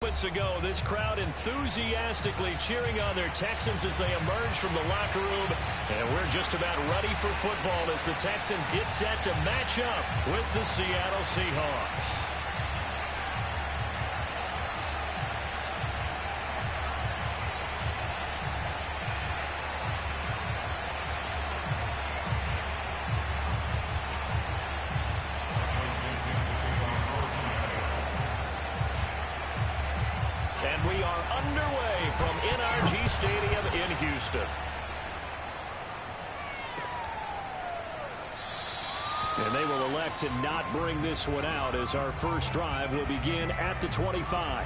Moments ago, this crowd enthusiastically cheering on their Texans as they emerge from the locker room. And we're just about ready for football as the Texans get set to match up with the Seattle Seahawks. And we are underway from NRG Stadium in Houston. And they will elect to not bring this one out as our first drive will begin at the 25.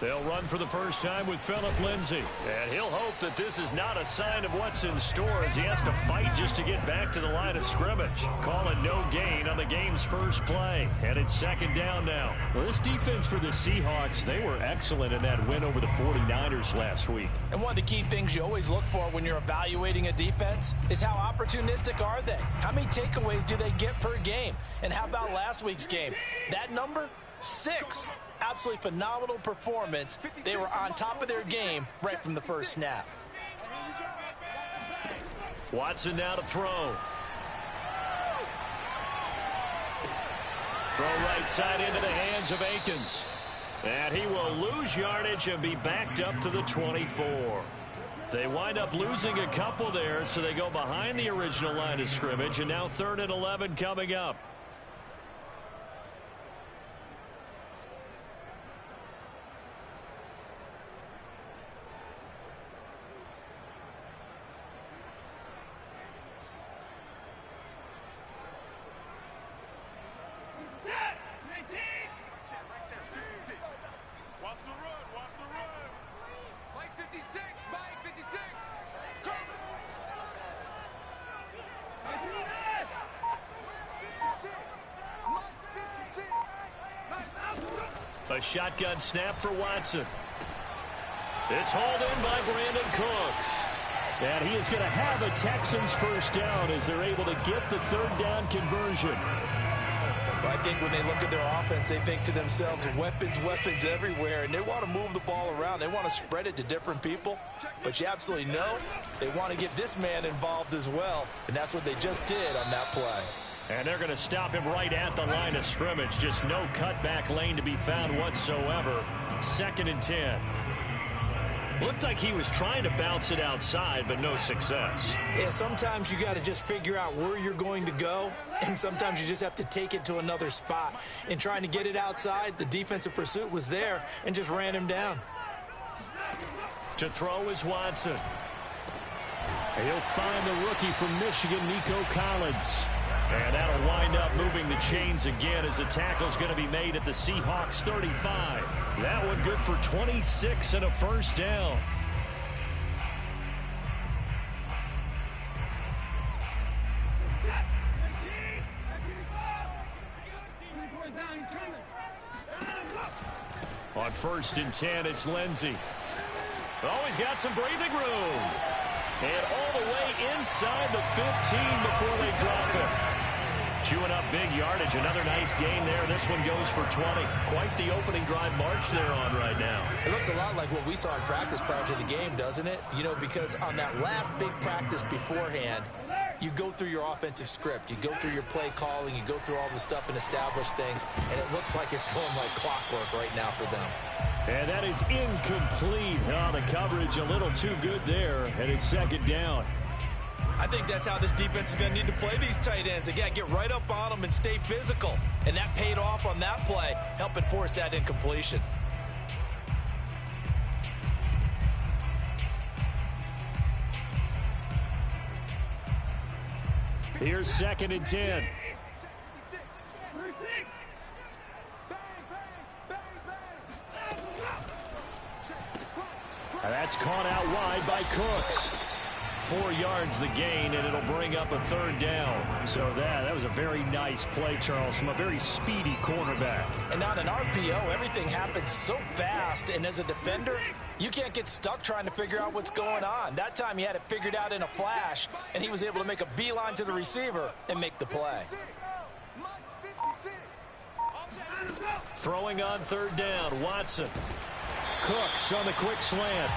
They'll run for the first time with Phillip Lindsay. And he'll hope that this is not a sign of what's in store as he has to fight just to get back to the line of scrimmage. Call it no gain on the game's first play. And it's second down now. Well, this defense for the Seahawks, they were excellent in that win over the 49ers last week. And one of the key things you always look for when you're evaluating a defense is how opportunistic are they? How many takeaways do they get per game? And how about last week's game? That number? 6. Absolutely phenomenal performance. They were on top of their game right from the first snap. Watson now to throw. Throw right side into the hands of Akins. And he will lose yardage and be backed up to the 24. They wind up losing a couple there, so they go behind the original line of scrimmage, and now 3rd and 11 coming up. A shotgun snap for Watson. It's hauled in by Brandon Cooks. And he is going to have a Texans first down as they're able to get the 3rd down conversion. Well, I think when they look at their offense, they think to themselves, weapons, weapons everywhere. And they want to move the ball around. They want to spread it to different people. But you absolutely know they want to get this man involved as well. And that's what they just did on that play. And they're going to stop him right at the line of scrimmage. Just no cutback lane to be found whatsoever. 2nd and 10. Looked like he was trying to bounce it outside, but no success. Yeah, sometimes you got to just figure out where you're going to go, and sometimes you just have to take it to another spot. In trying to get it outside, the defensive pursuit was there and just ran him down. To throw is Watson. And he'll find the rookie from Michigan, Nico Collins. And that'll wind up moving the chains again as the tackle's going to be made at the Seahawks 35. That one good for 26 and a first down. On 1st and 10, it's Lindsay. Oh, he's got some breathing room. And all the way inside the 15 before they drop it. Chewing up big yardage. Another nice gain there. This one goes for 20. Quite the opening drive march they're on right now. It looks a lot like what we saw in practice prior to the game, doesn't it? You know, because on that last big practice beforehand, you go through your offensive script. You go through your play calling. You go through all the stuff and establish things. And it looks like it's going like clockwork right now for them. And that is incomplete. Oh, the coverage a little too good there. And it's 2nd down. I think that's how this defense is going to need to play these tight ends. They got to get right up on them and stay physical. And that paid off on that play, helping force that incompletion. Here's 2nd and 10. That's caught out wide by Cooks. 4 yards the gain, and it'll bring up a third down. So that was a very nice play, Charles, from a very speedy cornerback. And on an RPO, everything happens so fast, and as a defender, you can't get stuck trying to figure out what's going on. That time he had it figured out in a flash, and he was able to make a beeline to the receiver and make the play. Throwing on third down, Watson. Cooks on the quick slant.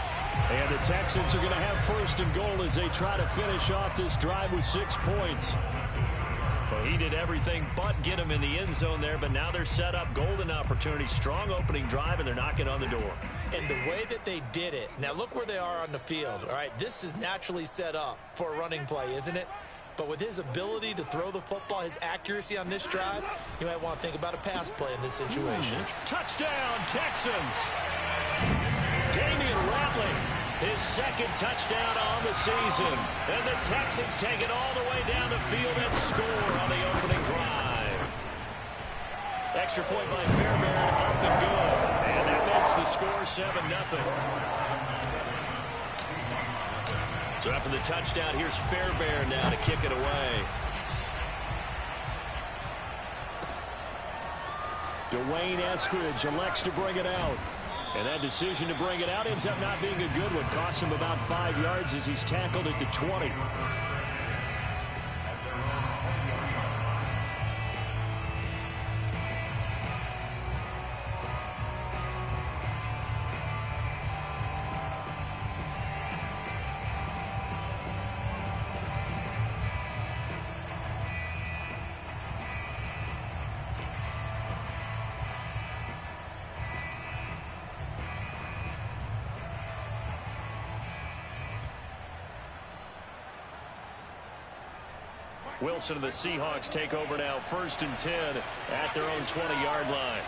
And the Texans are going to have first and goal as they try to finish off this drive with 6 points. Well, he did everything but get him in the end zone there, but now they're set up. Golden opportunity, strong opening drive, and they're knocking on the door. And the way that they did it, now look where they are on the field. All right, this is naturally set up for a running play, isn't it? But with his ability to throw the football, his accuracy on this drive, you might want to think about a pass play in this situation. Touchdown, Texans! Damian Ratley, his second touchdown on the season. And the Texans take it all the way down the field and score on the opening drive. Extra point by Fairbairn, up and good. And that makes the score 7-0. So after the touchdown, here's Fairbairn now to kick it away. Dwayne Eskridge elects to bring it out. And that decision to bring it out ends up not being a good one. Costs him about 5 yards as he's tackled at the 20. Wilson and the Seahawks take over now, 1st and 10 at their own 20-yard line.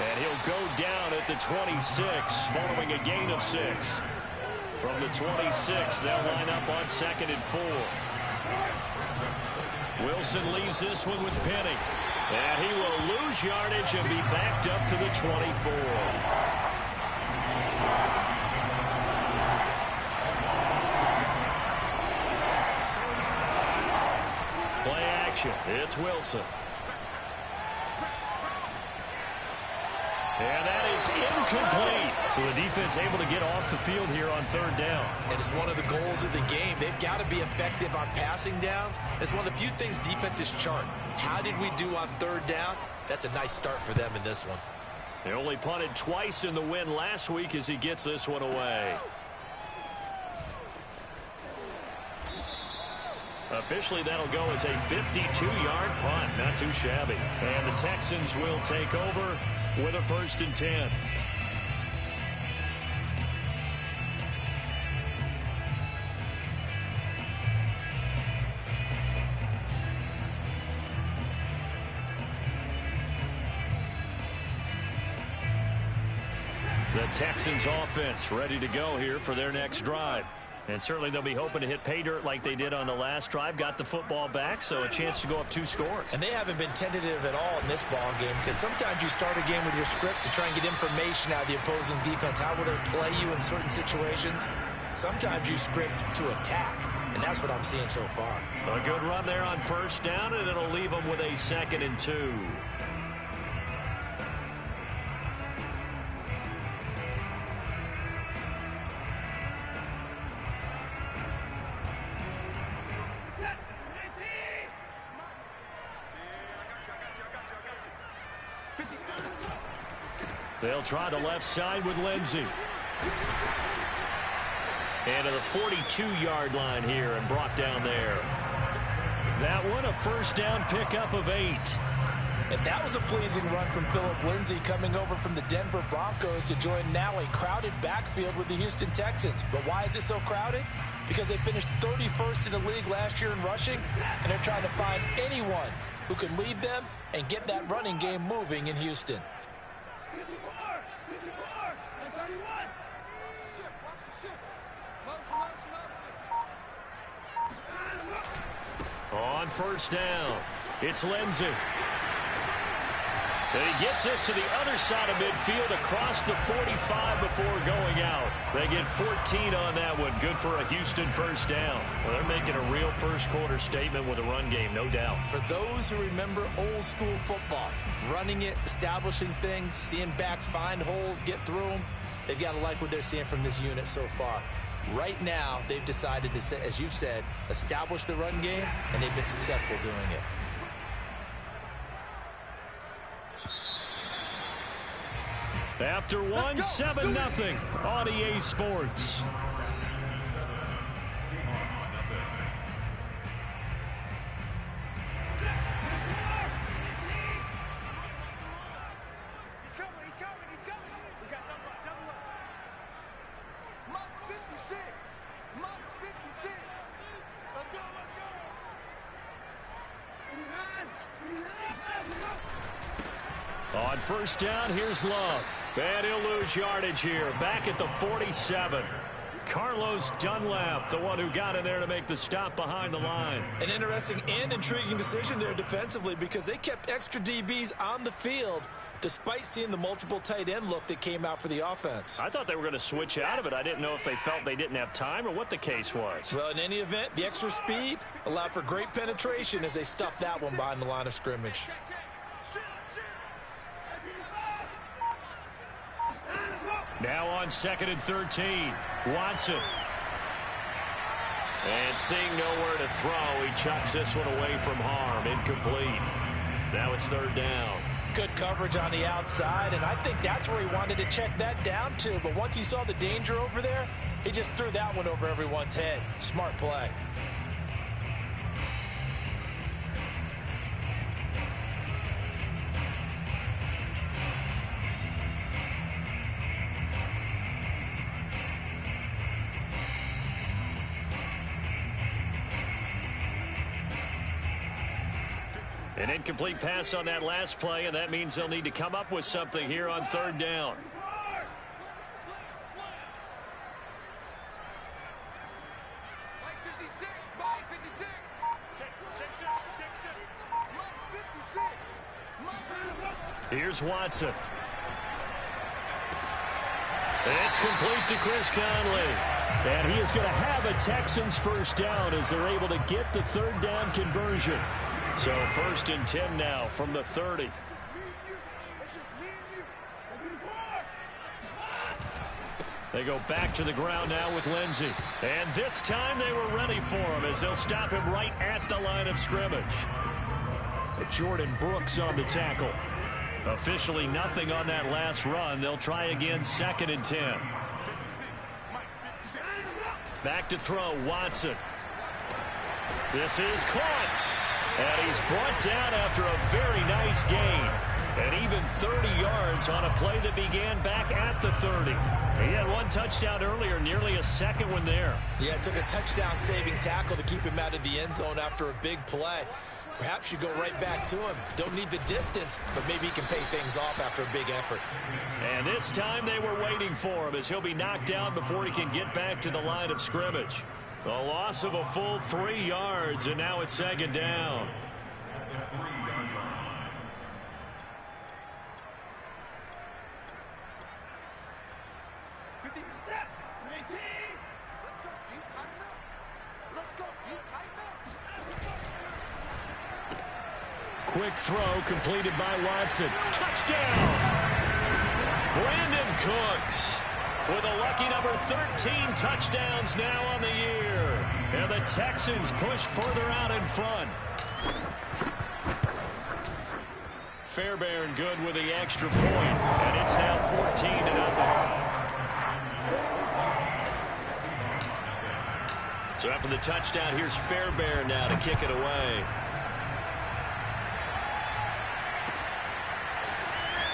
And he'll go down at the 26 following a gain of 6. From the 26, they'll line up on 2nd and 4. Wilson leaves this one with Penny. And he will lose yardage and be backed up to the 24. Play action. It's Wilson. And that is incomplete. So the defense able to get off the field here on 3rd down. And it's one of the goals of the game. They've got to be effective on passing downs. It's one of the few things defenses chart. How did we do on 3rd down? That's a nice start for them in this one. They only punted twice in the win last week as he gets this one away. Officially, that'll go as a 52-yard punt. Not too shabby. And the Texans will take over with a 1st and 10. The Texans offense ready to go here for their next drive. And certainly they'll be hoping to hit pay dirt like they did on the last drive. Got the football back, so a chance to go up 2 scores. And they haven't been tentative at all in this ball game, because sometimes you start a game with your script to try and get information out of the opposing defense. How will they play you in certain situations? Sometimes you script to attack, and that's what I'm seeing so far. A good run there on 1st down, and it'll leave them with a 2nd and 2. They'll try the left side with Lindsey. And to the 42-yard line here and brought down there. That one a 1st down pickup of 8. And that was a pleasing run from Phillip Lindsay coming over from the Denver Broncos to join now a crowded backfield with the Houston Texans. But why is it so crowded? Because they finished 31st in the league last year in rushing, and they're trying to find anyone who can lead them and get that running game moving in Houston. On first down, it's Lindsey. And he gets us to the other side of midfield across the 45 before going out. They get 14 on that one. Good for a Houston first down. Well, they're making a real first-quarter statement with a run game, no doubt. For those who remember old-school football, running it, establishing things, seeing backs find holes, get through them, they've got to like what they're seeing from this unit so far. Right now, they've decided to, as you've said, establish the run game, and they've been successful doing it. After one, 7-0 on EA Sports. On first down, here's Love. And he'll lose yardage here. Back at the 47. Carlos Dunlap, the one who got in there to make the stop behind the line. An interesting and intriguing decision there defensively because they kept extra DBs on the field despite seeing the multiple tight end look that came out for the offense. I thought they were going to switch out of it. I didn't know if they felt they didn't have time or what the case was. Well, in any event, the extra speed allowed for great penetration as they stuffed that one behind the line of scrimmage. Now on 2nd and 13, Watson. And seeing nowhere to throw, he chucks this one away from harm. Incomplete. Now it's 3rd down. Good coverage on the outside, and I think that's where he wanted to check that down to. But once he saw the danger over there, he just threw that one over everyone's head. Smart play. An incomplete pass on that last play, and that means they'll need to come up with something here on 3rd down. Here's Watson. It's complete to Chris Conley. And he is going to have a Texans first down as they're able to get the 3rd down conversion. So 1st and 10 now from the 30. They go back to the ground now with Lindsey. And this time they were ready for him as they'll stop him right at the line of scrimmage. Jordan Brooks on the tackle. Officially nothing on that last run. They'll try again 2nd and 10. Back to throw, Watson. This is caught. And he's brought down after a very nice gain. And even 30 yards on a play that began back at the 30. He had one touchdown earlier, nearly a second one there. Yeah, it took a touchdown-saving tackle to keep him out of the end zone after a big play. Perhaps you go right back to him. Don't need the distance, but maybe he can pay things off after a big effort. And this time they were waiting for him as he'll be knocked down before he can get back to the line of scrimmage. A loss of a full 3 yards, and now it's 2nd down. Quick throw completed by Watson. Touchdown! Brandon Cooks with a lucky number 13 touchdowns now on the year. And the Texans push further out in front. Fairbairn good with the extra point, and it's now 14-0. So after the touchdown, here's Fairbairn now to kick it away.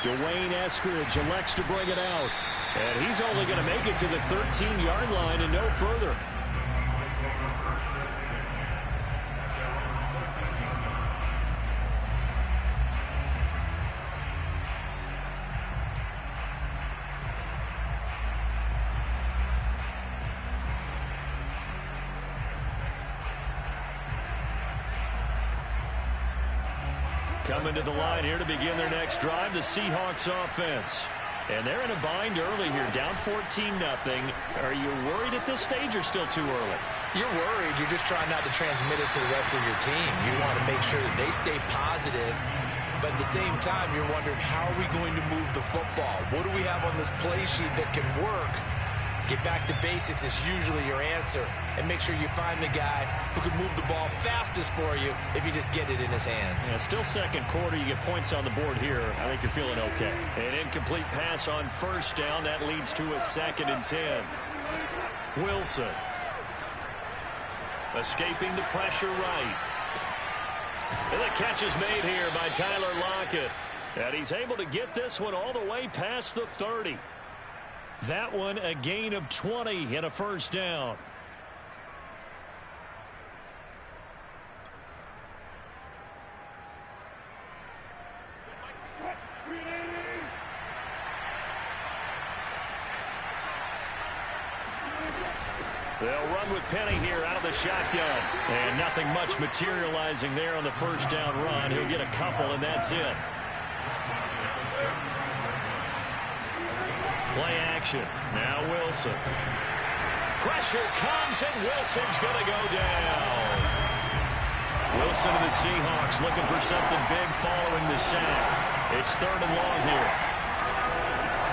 Dwayne Eskridge elects to bring it out. And he's only going to make it to the 13-yard line and no further. Coming to the line here to begin their next drive, the Seahawks offense. And they're in a bind early here, down 14-0. Are you worried at this stage or still too early? You're worried. You're just trying not to transmit it to the rest of your team. You want to make sure that they stay positive. But at the same time, you're wondering, how are we going to move the football? What do we have on this play sheet that can work? Get back to basics is usually your answer. And make sure you find the guy who can move the ball fastest for you if you just get it in his hands. Yeah, still second quarter. You get points on the board here. I think you're feeling okay. An incomplete pass on first down. That leads to a 2nd and 10. Wilson. Escaping the pressure right. And the catch is made here by Tyler Lockett. And he's able to get this one all the way past the 30. That one a gain of 20 and a first down. They'll run with Penny here out of the shotgun. And nothing much materializing there on the first down run. He'll get a couple, and that's it. Play action. Now Wilson. Pressure comes, and Wilson's going to go down. Wilson to the Seahawks looking for something big following the sack. It's 3rd and long here.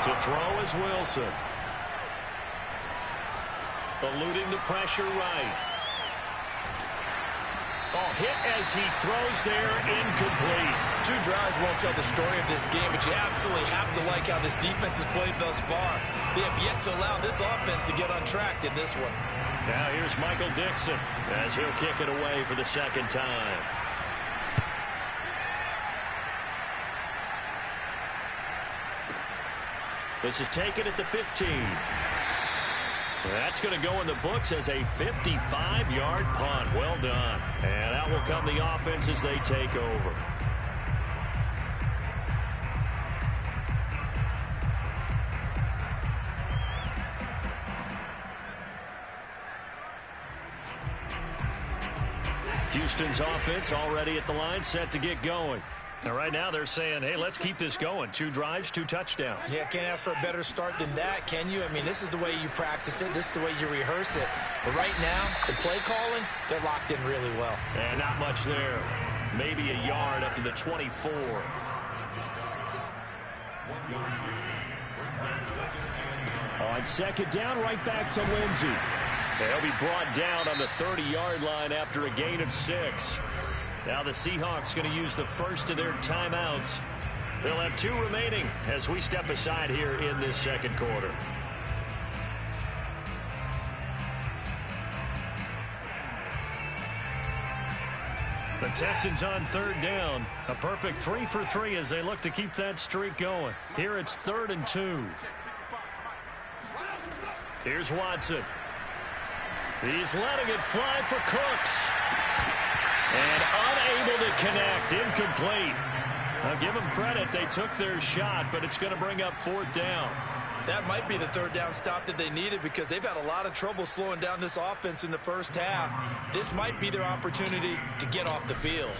To throw is Wilson. Eluding the pressure right. Oh, hit as he throws there, incomplete. 2 drives won't tell the story of this game, but you absolutely have to like how this defense has played thus far. They have yet to allow this offense to get untracked in this one. Now here's Michael Dixon as he'll kick it away for the 2nd time. This is taken at the 15. That's going to go in the books as a 55-yard punt. Well done. And out will come the offense as they take over. Houston's offense already at the line, set to get going. Now, right now, they're saying, hey, let's keep this going. 2 drives, 2 touchdowns. Yeah, can't ask for a better start than that, can you? I mean, this is the way you practice it. This is the way you rehearse it. But right now, the play calling, they're locked in really well. And not much there. Maybe a yard up to the 24. On 2nd down, right back to Lindsey. They'll be brought down on the 30-yard line after a gain of 6. Now the Seahawks going to use the first of their timeouts. They'll have 2 remaining as we step aside here in this 2nd quarter. The Texans on 3rd down. A perfect 3 for 3 as they look to keep that streak going. Here it's 3rd and 2. Here's Watson. He's letting it fly for Cooks. And unable to connect, incomplete. Now give them credit, they took their shot, but it's going to bring up 4th down. That might be the 3rd down stop that they needed because they've had a lot of trouble slowing down this offense in the first half. This might be their opportunity to get off the field.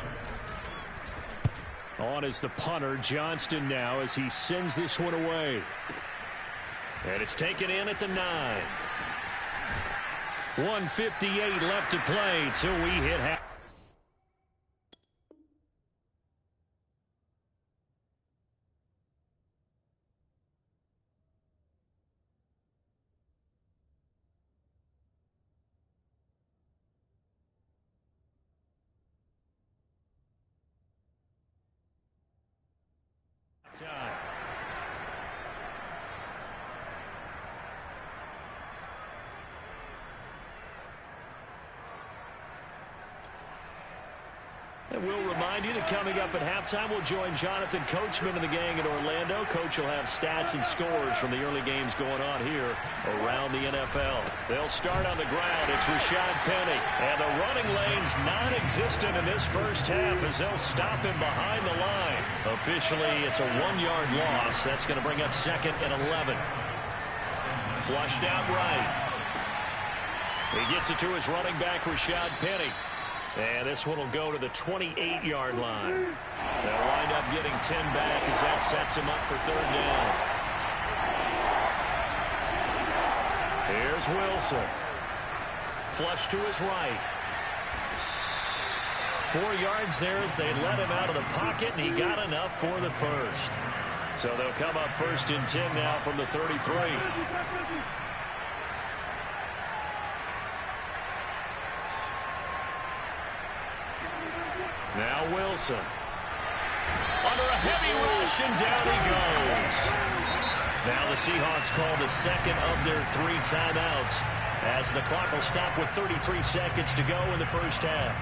On is the punter, Johnston now, as he sends this one away. And it's taken in at the 9. 1:58 left to play till we hit half. Time. And we'll remind you that coming up at halftime, we'll join Jonathan Coachman and the gang in Orlando. Coach will have stats and scores from the early games going on here around the NFL. They'll start on the ground. It's Rashad Penny. And the running lane's non-existent in this first half as they'll stop him behind the line. Officially, it's a 1-yard loss. That's going to bring up 2nd and 11. Flushed out right. He gets it to his running back, Rashad Penny. And this one will go to the 28-yard line. They'll wind up getting 10 back as that sets them up for third down. Here's Wilson. Flush to his right. 4 yards there as they let him out of the pocket, and he got enough for the first. So they'll come up 1st and 10 now from the 33. Now Wilson. Under a heavy rush, and down he goes. Now the Seahawks call the second of their 3 timeouts as the clock will stop with 33 seconds to go in the first half.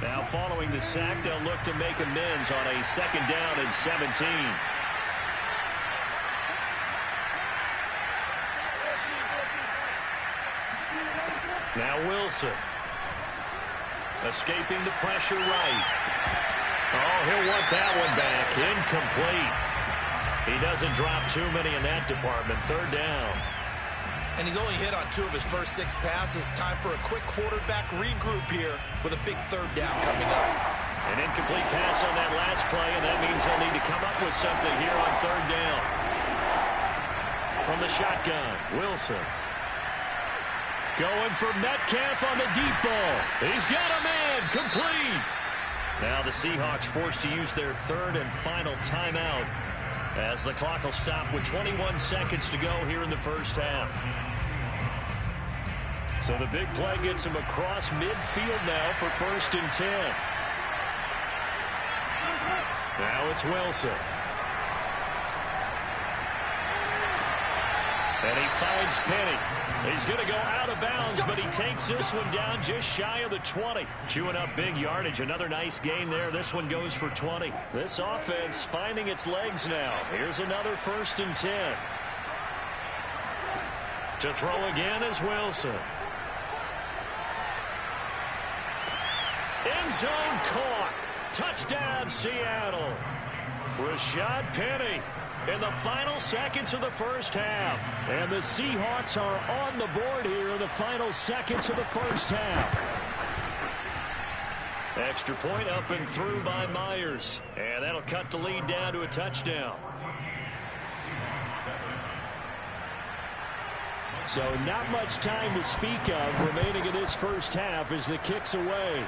Now following the sack, they'll look to make amends on a 2nd down and 17. Now Wilson. Escaping the pressure right. Oh, he'll want that one back. Incomplete. He doesn't drop too many in that department. 3rd down. And he's only hit on 2 of his first 6 passes. Time for a quick quarterback regroup here with a big 3rd down coming up. An incomplete pass on that last play, and that means they'll need to come up with something here on 3rd down. From the shotgun, Wilson. Going for Metcalf on the deep ball. He's got a man. Complete. Now the Seahawks forced to use their 3rd and final timeout as the clock will stop with 21 seconds to go here in the first half. So the big play gets him across midfield now for 1st and 10. Now it's Wilson. And he finds Penny. He's going to go out of bounds, but he takes this one down just shy of the 20. Chewing up big yardage. Another nice gain there. This one goes for 20. This offense finding its legs now. Here's another 1st and 10. To throw again is Wilson. End zone caught. Touchdown, Seattle. Rashad Penny in the final seconds of the first half. And the Seahawks are on the board here in the final seconds of the first half. Extra point up and through by Myers. And that'll cut the lead down to a touchdown. So not much time to speak of remaining in this first half as the kick's away.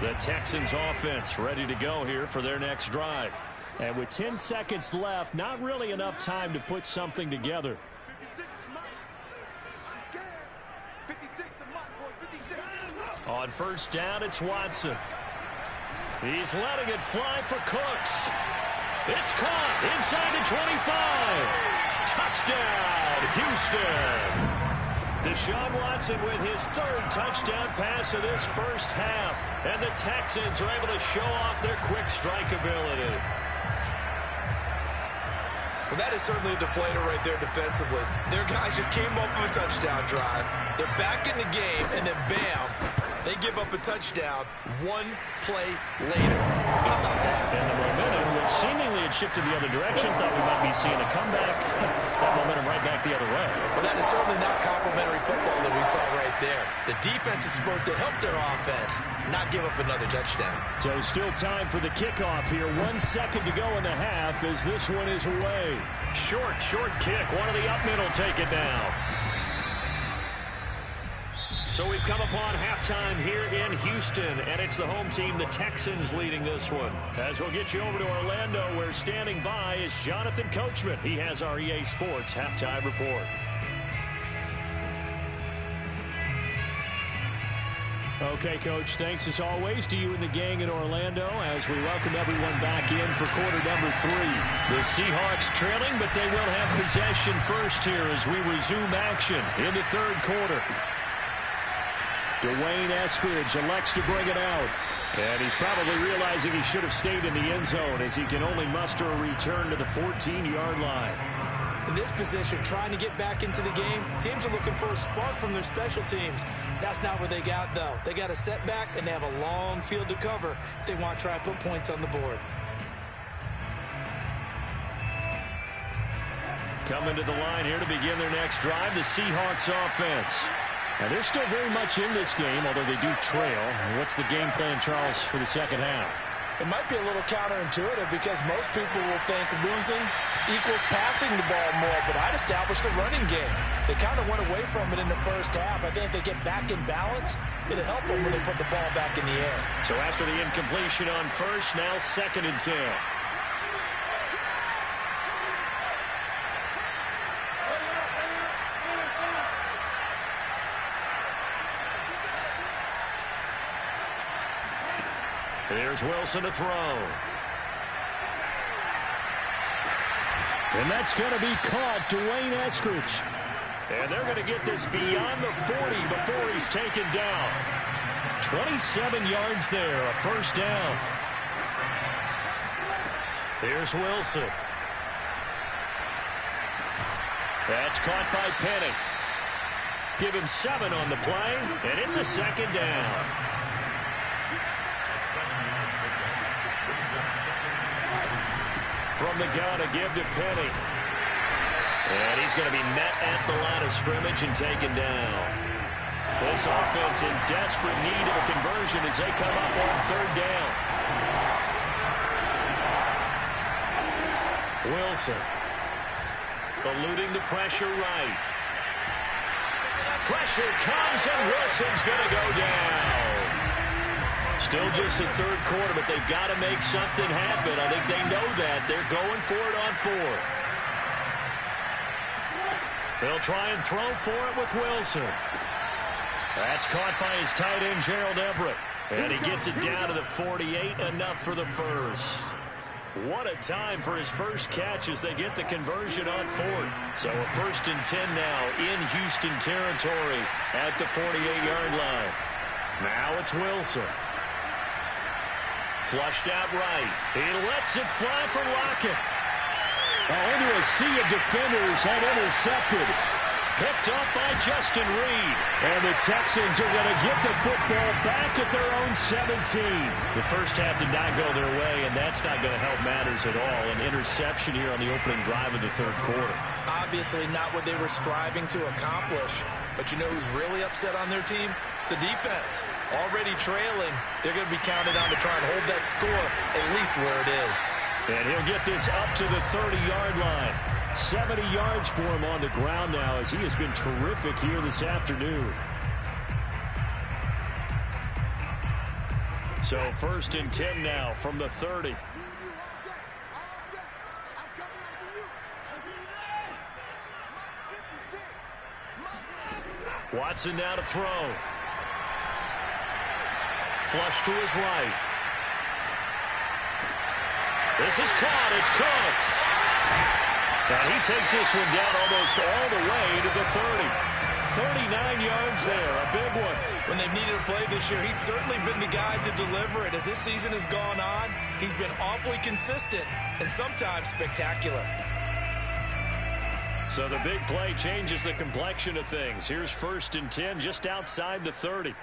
The Texans offense ready to go here for their next drive. And with 10 seconds left, not really enough time to put something together. On 1st down, it's Watson. He's letting it fly for Cooks. It's caught inside the 25. Touchdown, Houston. Deshaun Watson with his 3rd touchdown pass of this first half. And the Texans are able to show off their quick strike ability. Well, that is certainly a deflator right there defensively. Their guys just came off of a touchdown drive. They're back in the game, and then bam, they give up a touchdown 1 play later. How about that? And the momentum, which seemingly had shifted the other direction, thought we might be seeing a comeback. That momentum right back the other way. Well, that is certainly not complimentary football that we saw right there. The defense is supposed to help their offense, not give up another touchdown. So still time for the kickoff here. 1 second to go in the half as this one is away. Short kick. One of the up middle take it now. So we've come upon halftime here in Houston, and it's the home team, the Texans, leading this one. As we'll get you over to Orlando, where standing by is Jonathan Coachman. He has our EA Sports halftime report. Okay, Coach, thanks as always to you and the gang in Orlando as we welcome everyone back in for quarter number 3. The Seahawks trailing, but they will have possession first here as we resume action in the 3rd quarter. Dwayne Eskridge elects to bring it out. And he's probably realizing he should have stayed in the end zone as he can only muster a return to the 14-yard line. In this position, trying to get back into the game, teams are looking for a spark from their special teams. That's not what they got, though. They got a setback, and they have a long field to cover if they want to try and put points on the board. Coming to the line here to begin their next drive, the Seahawks offense. And they're still very much in this game, although they do trail. What's the game plan, Charles, for the second half? It might be a little counterintuitive because most people will think losing equals passing the ball more, but I'd establish the running game. They kind of went away from it in the first half. I think if they get back in balance, it'll help them when they put the ball back in the air. So after the incompletion on first, now 2nd and 10. There's Wilson to throw. And that's going to be caught, Dwayne Eskridge. And they're going to get this beyond the 40 before he's taken down. 27 yards there, a first down. Here's Wilson. That's caught by Penny. Give him 7 on the play, and it's a 2nd down. From the gun, a give to Penny. And he's going to be met at the line of scrimmage and taken down. This offense in desperate need of a conversion as they come up on 3rd down. Wilson. Eluding the pressure right. Pressure comes and Wilson's going to go down. Still just the 3rd quarter, but they've got to make something happen. I think they know that. They're going for it on 4th. They'll try and throw for it with Wilson. That's caught by his tight end, Gerald Everett. And he gets it down to the 48, enough for the first. What a time for his first catch as they get the conversion on 4th. So a 1st and 10 now in Houston territory at the 48-yard line. Now it's Wilson. Flushed out right. He lets it fly for Lockett. Into a sea of defenders and intercepted. Picked up by Justin Reed. And the Texans are going to get the football back at their own 17. The first half did not go their way, and that's not going to help matters at all. An interception here on the opening drive of the 3rd quarter. Obviously not what they were striving to accomplish. But you know who's really upset on their team? The defense. Already trailing, they're going to be counted on to try and hold that score at least where it is. And he'll get this up to the 30-yard line. 70 yards for him on the ground now as he has been terrific here this afternoon. So 1st and 10 now from the 30. Watson now to throw. Flush to his right. This is caught. It's Cooks. And he takes this one down almost all the way to the 30. 39 yards there, a big one. When they've needed a play this year, he's certainly been the guy to deliver it. As this season has gone on, he's been awfully consistent and sometimes spectacular. So the big play changes the complexion of things. Here's 1st and 10 just outside the 30.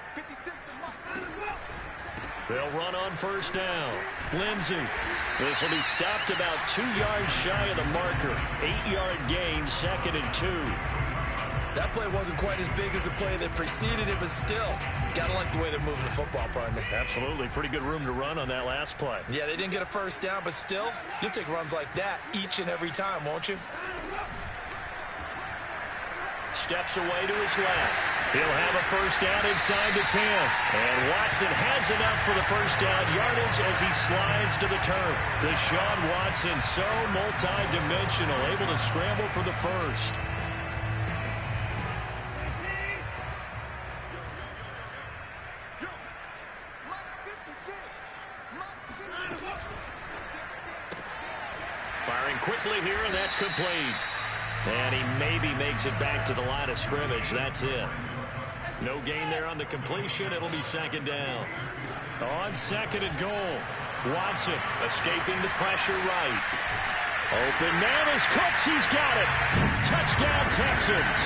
They'll run on 1st down. Lindsey. This will be stopped about 2 yards shy of the marker. 8-yard gain, 2nd and 2. That play wasn't quite as big as the play that preceded it, but still, gotta like the way they're moving the football, partner. Absolutely. Pretty good room to run on that last play. Yeah, they didn't get a 1st down, but still, you'll take runs like that each and every time, won't you? Steps away to his left. He'll have a 1st down inside the 10. And Watson has enough for the 1st down yardage as he slides to the turf. Deshaun Watson, so multi-dimensional, able to scramble for the 1st. Firing quickly here, and that's complete. And he maybe makes it back to the line of scrimmage. That's it. No gain there on the completion. It'll be 2nd down. On 2nd and goal. Watson escaping the pressure right. Open man is Cooks. He's got it. Touchdown, Texans.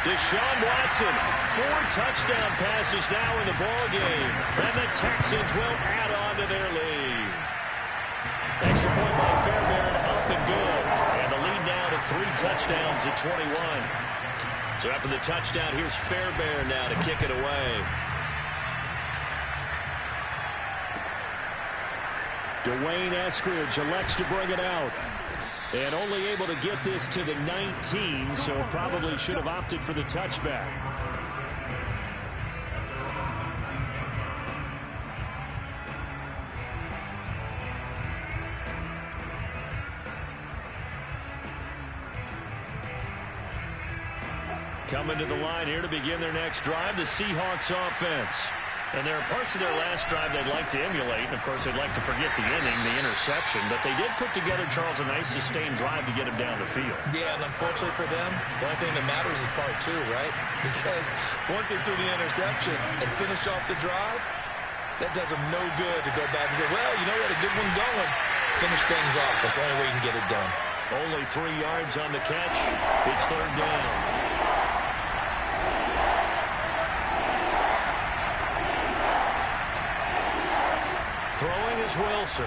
Deshaun Watson, 4 touchdown passes now in the ballgame. And the Texans will add on to their lead. Extra point by Fairbairn, up and good. And the lead now to 3 touchdowns at 21. So after the touchdown, here's Fairbairn now to kick it away. Dwayne Eskridge elects to bring it out. And only able to get this to the 19, so probably should have opted for the touchback. Coming to the line here to begin their next drive, the Seahawks offense. And there are parts of their last drive they'd like to emulate. And, of course, they'd like to forget the inning, the interception. But they did put together, Charles, a nice sustained drive to get him down the field. Yeah, and unfortunately for them, the only thing that matters is part 2, right? Because once they threw the interception and finished off the drive, that does them no good to go back and say, well, you know what, a good one going. Finish things off. That's the only way you can get it done. Only 3 yards on the catch. It's 3rd down. Throwing is Wilson.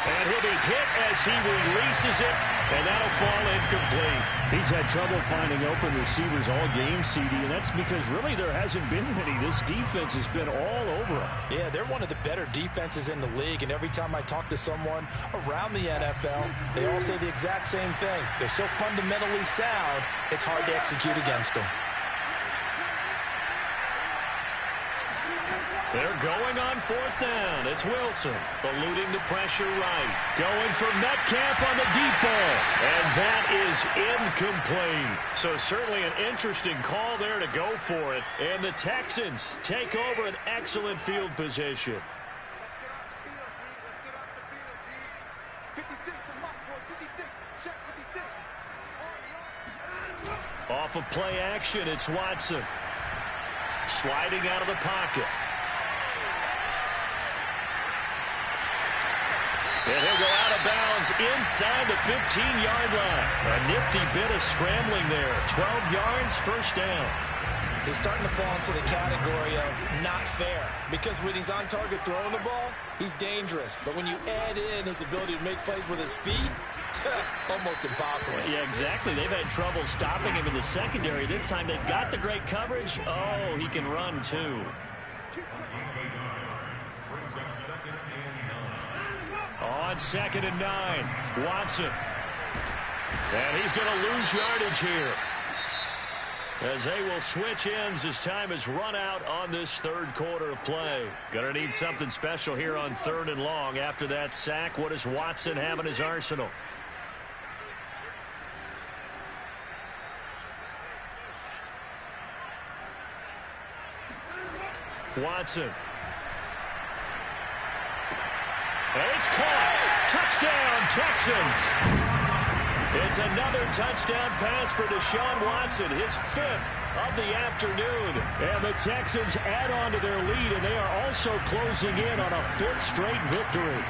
And he'll be hit as he releases it, and that'll fall incomplete. He's had trouble finding open receivers all game, CD, and that's because really there hasn't been many. This defense has been all over him. Yeah, they're one of the better defenses in the league, and every time I talk to someone around the NFL, they all say the exact same thing. They're so fundamentally sound, it's hard to execute against them. They're going on 4th down. It's Wilson eluding the pressure right. Going for Metcalf on the deep ball. And that is incomplete. So certainly an interesting call there to go for it. And the Texans take over an excellent field position. Let's get off the field, D. Let's get off the field, D. 56, the mark, boys. 56. Check 56. Off of play action, it's Watson. Sliding out of the pocket. And he'll go out of bounds inside the 15-yard line. A nifty bit of scrambling there. 12 yards, 1st down. He's starting to fall into the category of not fair. Because when he's on target throwing the ball, he's dangerous. But when you add in his ability to make plays with his feet, almost impossible. Yeah, exactly. They've had trouble stopping him in the secondary. This time they've got the great coverage. Oh, he can run too. On 2nd and 9, Watson. And he's going to lose yardage here, as they will switch ends as time is run out on this 3rd quarter of play. Going to need something special here on 3rd and long. After that sack, what does Watson have in his arsenal? Watson. And it's caught. Touchdown, Texans. It's another touchdown pass for Deshaun Watson, his 5th of the afternoon. And the Texans add on to their lead, and they are also closing in on a 5th straight victory.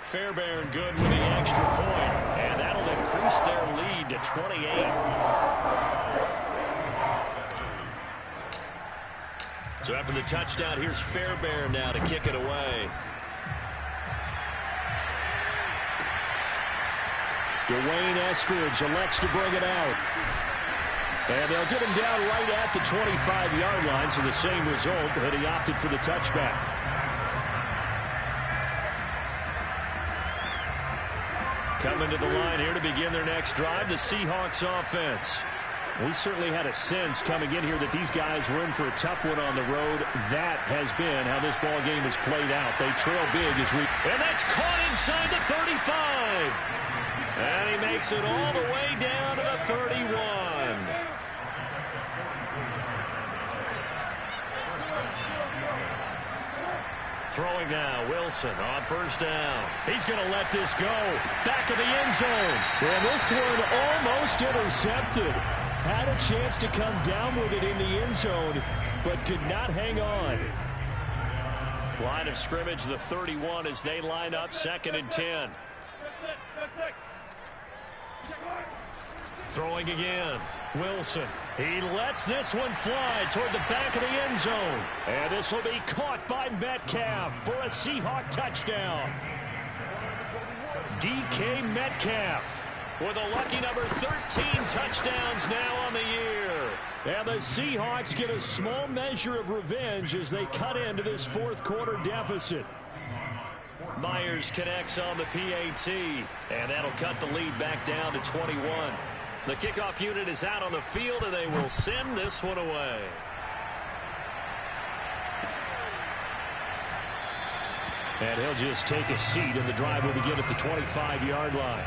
Fairbairn good with the extra point, and that'll increase their lead to 28. So after the touchdown, here's Fairbairn now to kick it away. Dwayne Eskridge elects to bring it out. And they'll get him down right at the 25-yard line, so the same result, but he opted for the touchback. Coming to the line here to begin their next drive, the Seahawks offense. We certainly had a sense coming in here that these guys were in for a tough one on the road. That has been how this ball game has played out. They trail big as we... And that's caught inside the 35. And he makes it all the way down to the 31. Throwing now, Wilson on 1st down. He's going to let this go. Back of the end zone. And this one almost intercepted. Had a chance to come down with it in the end zone. but could not hang on. Line of scrimmage, the 31, as they line up 2nd and 10. Throwing again. Wilson. He lets this one fly toward the back of the end zone. And this will be caught by Metcalf for a Seahawk touchdown. DK Metcalf with a lucky number 13 touchdowns now on the year. And the Seahawks get a small measure of revenge as they cut into this 4th quarter deficit. Myers connects on the PAT, and that'll cut the lead back down to 21. The kickoff unit is out on the field, and they will send this one away. And he'll just take a seat, and the drive will begin at the 25-yard line.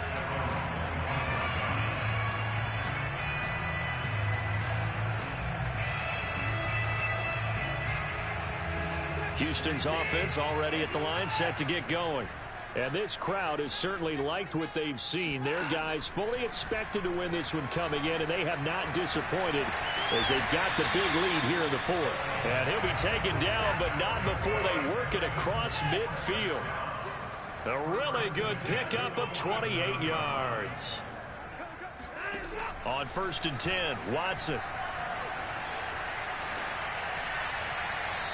Houston's offense already at the line, set to get going. And this crowd has certainly liked what they've seen. Their guys fully expected to win this one coming in, and they have not disappointed as they've got the big lead here in the 4th. And he'll be taken down, but not before they work it across midfield. A really good pickup of 28 yards. On 1st and 10, Watson.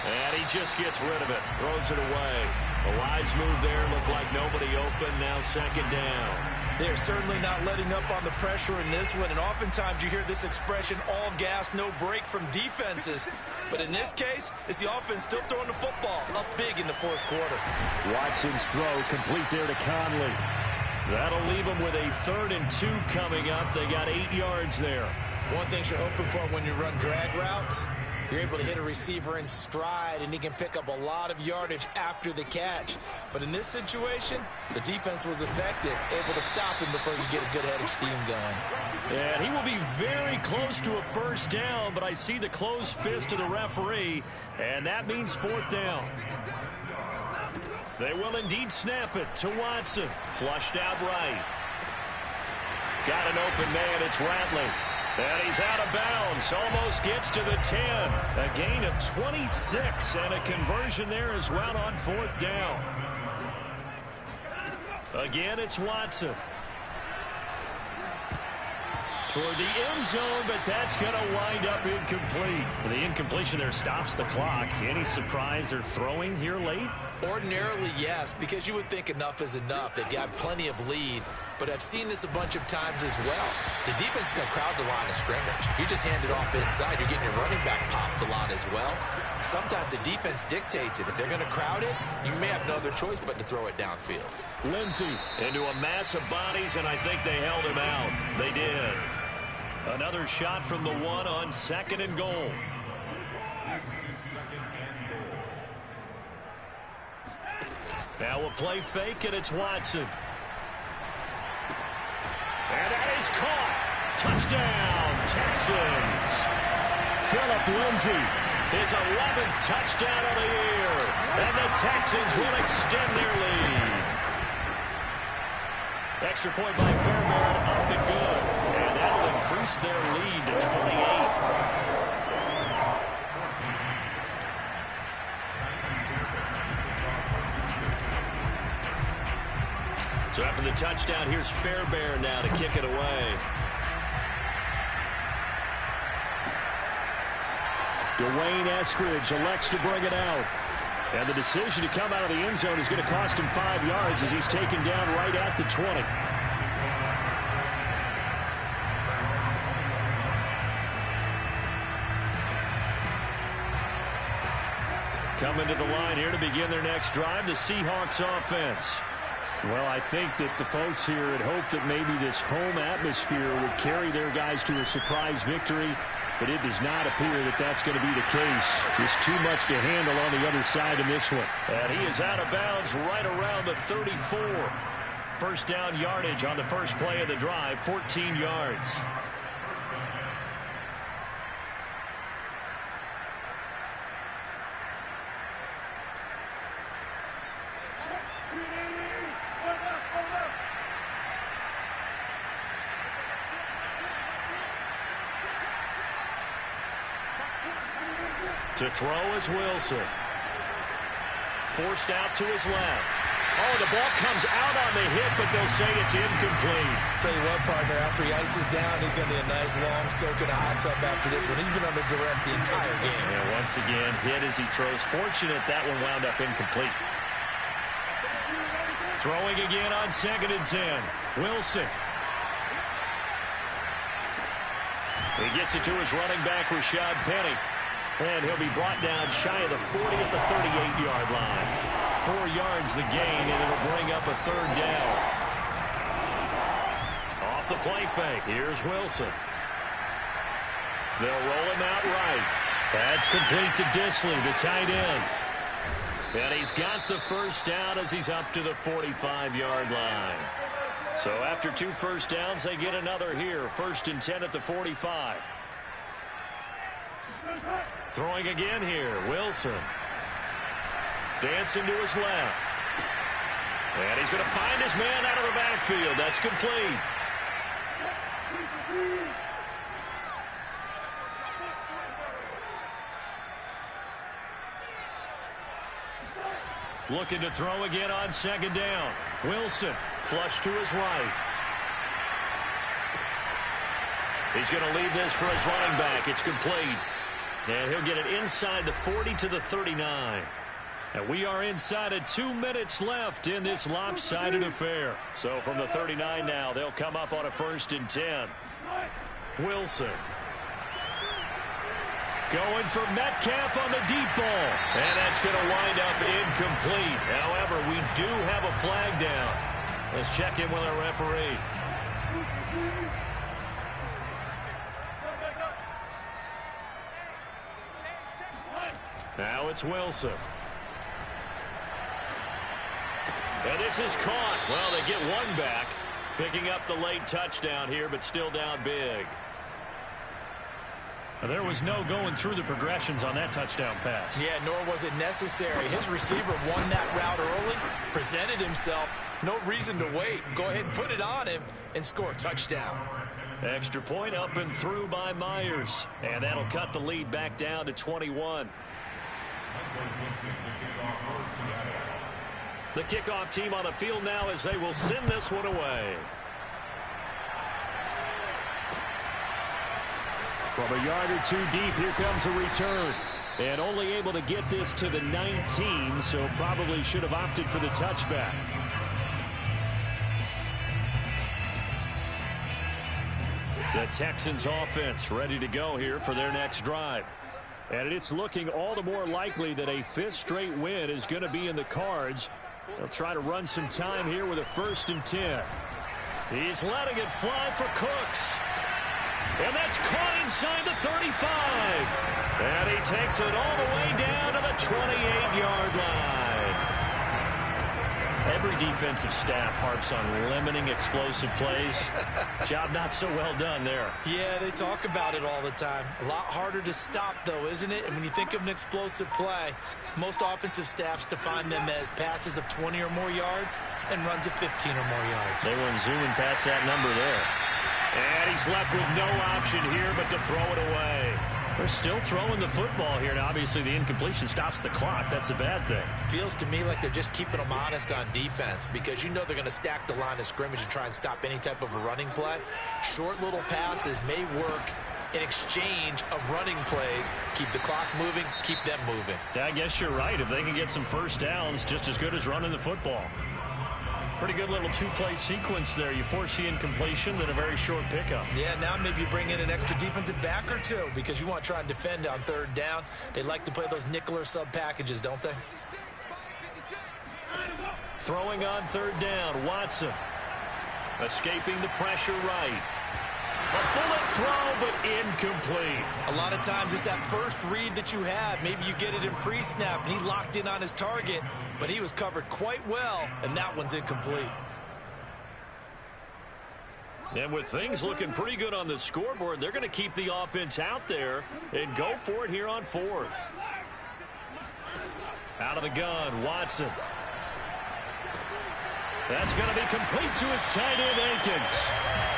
And he just gets rid of it, throws it away. A wise move there, looked like nobody open, now 2nd down. They're certainly not letting up on the pressure in this one, and oftentimes you hear this expression, all gas, no break from defenses. But in this case, it's the offense still throwing the football up big in the 4th quarter. Watson's throw complete there to Conley. That'll leave them with a 3rd and 2 coming up. They got 8 yards there. One thing you're hoping for when you run drag routes, you're able to hit a receiver in stride, and he can pick up a lot of yardage after the catch. But in this situation, the defense was effective, able to stop him before you get a good head of steam going. And he will be very close to a 1st down, but I see the closed fist of the referee, and that means 4th down. They will indeed snap it to Watson. Flushed out right. Got an open man, it's Rattling. And he's out of bounds, almost gets to the 10. A gain of 26 and a conversion there as well on 4th down. Again, it's Watson. Toward the end zone, but that's going to wind up incomplete. The incompletion there stops the clock. Any surprise they're throwing here late? Ordinarily, yes, because you would think enough is enough. They've got plenty of lead, but I've seen this a bunch of times as well. The defense is going to crowd the line of scrimmage. If you just hand it off inside, you're getting your running back popped a lot as well. Sometimes the defense dictates it. If they're going to crowd it, you may have no other choice but to throw it downfield. Lindsey into a mass of bodies, and I think they held him out. They did. Another shot from the 1 on 2nd and goal. Now we'll play fake, and it's Watson. And that is caught. Touchdown, Texans. Phillip Lindsay, his 11th touchdown of the year. And the Texans will extend their lead. Extra point by Fairbairn, up and good. And that'll increase their lead to 28. So after the touchdown, here's Fairbairn now to kick it away. Dwayne Eskridge elects to bring it out. And the decision to come out of the end zone is going to cost him 5 yards as he's taken down right at the 20. Coming to the line here to begin their next drive, the Seahawks offense. Well, I think that the folks here had hoped that maybe this home atmosphere would carry their guys to a surprise victory, but it does not appear that that's going to be the case. There's too much to handle on the other side in this one. And he is out of bounds right around the 34. 1st down yardage on the first play of the drive, 14 yards. To throw is Wilson. Forced out to his left. Oh, the ball comes out on the hit, but they'll say it's incomplete. Tell you what, partner, after he ices down, he's going to need a nice long soak in a hot tub after this one. He's been under duress the entire game. And once again, hit as he throws. Fortunate that one wound up incomplete. Throwing again on 2nd and 10. Wilson. He gets it to his running back, Rashad Penny. And he'll be brought down shy of the 40 at the 38-yard line. 4 yards the gain, and it'll bring up a 3rd down. Off the play fake. Here's Wilson. They'll roll him out right. That's complete to Disley, the tight end. And he's got the first down as he's up to the 45-yard line. So after 2 first downs, they get another here. 1st and 10 at the 45. Throwing again here, Wilson. Dancing to his left. And he's going to find his man out of the backfield. That's complete. Looking to throw again on 2nd down. Wilson, flush to his right. He's going to leave this for his running back. It's complete. And he'll get it inside the 40 to the 39. And we are inside of 2 minutes left in this lopsided affair. So from the 39 now, they'll come up on a 1st and 10. Wilson. Going for Metcalf on the deep ball. And that's going to wind up incomplete. However, we do have a flag down. Let's check in with our referee. Now it's Wilson. And this is caught. Well, they get one back. Picking up the late touchdown here, but still down big. There was no going through the progressions on that touchdown pass. Yeah, nor was it necessary. His receiver won that route early, presented himself. No reason to wait. Go ahead and put it on him and score a touchdown. Extra point up and through by Myers. And that'll cut the lead back down to 21. The kickoff team on the field now as they will send this one away. From a yard or 2 deep, here comes a return. And only able to get this to the 19, so probably should have opted for the touchback. The Texans offense ready to go here for their next drive. And it's looking all the more likely that a 5th straight win is going to be in the cards. They'll try to run some time here with a 1st and 10. He's letting it fly for Cooks. And that's caught inside the 35. And he takes it all the way down to the 28-yard line. Every defensive staff harps on limiting explosive plays. Job not so well done there. Yeah, they talk about it all the time. A lot harder to stop, though, isn't it? And when you think of an explosive play, most offensive staffs define them as passes of 20 or more yards and runs of 15 or more yards. They weren't zooming past that number there. And he's left with no option here but to throw it away. They're still throwing the football here. Now, obviously, the incompletion stops the clock. That's a bad thing. Feels to me like they're just keeping them honest on defense because you know they're going to stack the line of scrimmage and try and stop any type of a running play. Short little passes may work in exchange of running plays. Keep the clock moving, keep them moving. I guess you're right. If they can get some first downs, just as good as running the football. Pretty good little 2-play sequence there. You force the incompletion, then a very short pickup. Yeah, now maybe you bring in an extra defensive back or two because you want to try and defend on 3rd down. They like to play those nickel or sub packages, don't they? Throwing on 3rd down, Watson. Escaping the pressure right. A bullet throw, but incomplete. A lot of times it's that first read that you have. Maybe you get it in pre-snap, and he locked in on his target, but he was covered quite well, and that one's incomplete. And with things looking pretty good on the scoreboard, they're going to keep the offense out there and go for it here on 4th. Out of the gun, Watson. That's going to be complete to his tight end, Akins.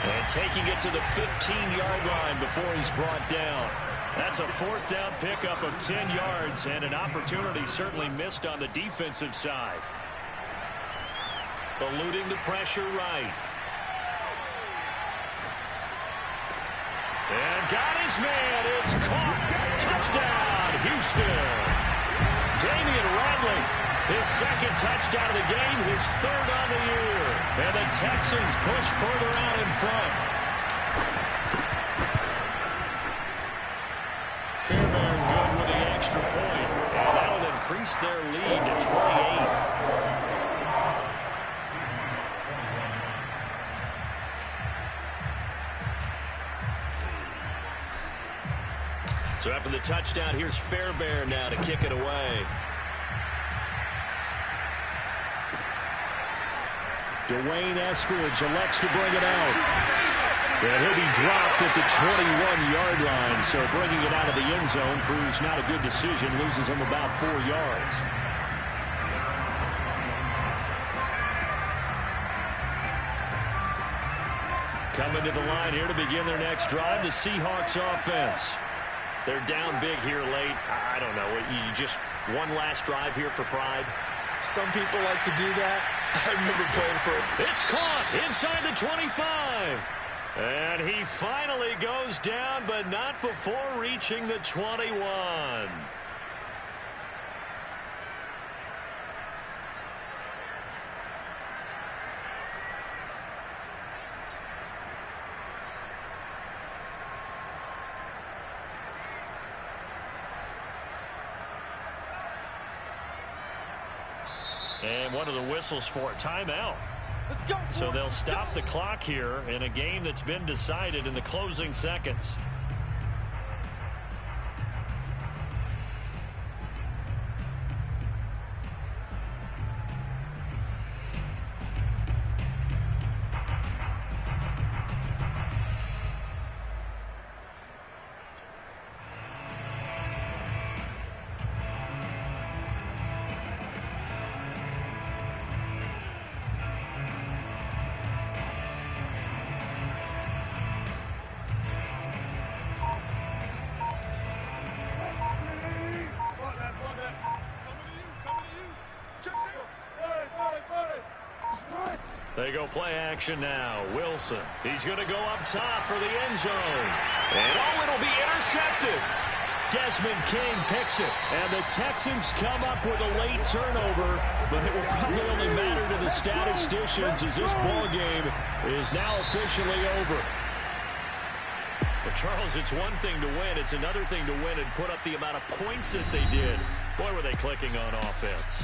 And taking it to the 15-yard line before he's brought down. That's a fourth down pickup of 10 yards and an opportunity certainly missed on the defensive side. Eluding the pressure right. And got his man. It's caught. Touchdown, Houston. Damian Radley, his second touchdown of the game, his third on the year. And the Texans push further out in front. Fairbairn good with the extra point. And that'll increase their lead to 28. So after the touchdown, here's Fairbairn now to kick it away. Dwayne Eskridge elects to bring it out. And he'll be dropped at the 21-yard line. So bringing it out of the end zone proves not a good decision. Loses him about 4 yards. Coming to the line here to begin their next drive, the Seahawks offense. They're down big here late. I don't know. You just one last drive here for pride? Some people like to do that. I remember playing for it. It's caught inside the 25. And he finally goes down, but not before reaching the 21. And one of the whistles for a timeout. Let's go. So they'll stop the clock here in a game that's been decided in the closing seconds. They go play action now. Wilson. He's going to go up top for the end zone. And it'll be intercepted. Desmond King picks it. And the Texans come up with a late turnover, but it will probably only matter to the statisticians as this ball game is now officially over. But Charles, it's one thing to win. It's another thing to win and put up the amount of points that they did. Boy, were they clicking on offense.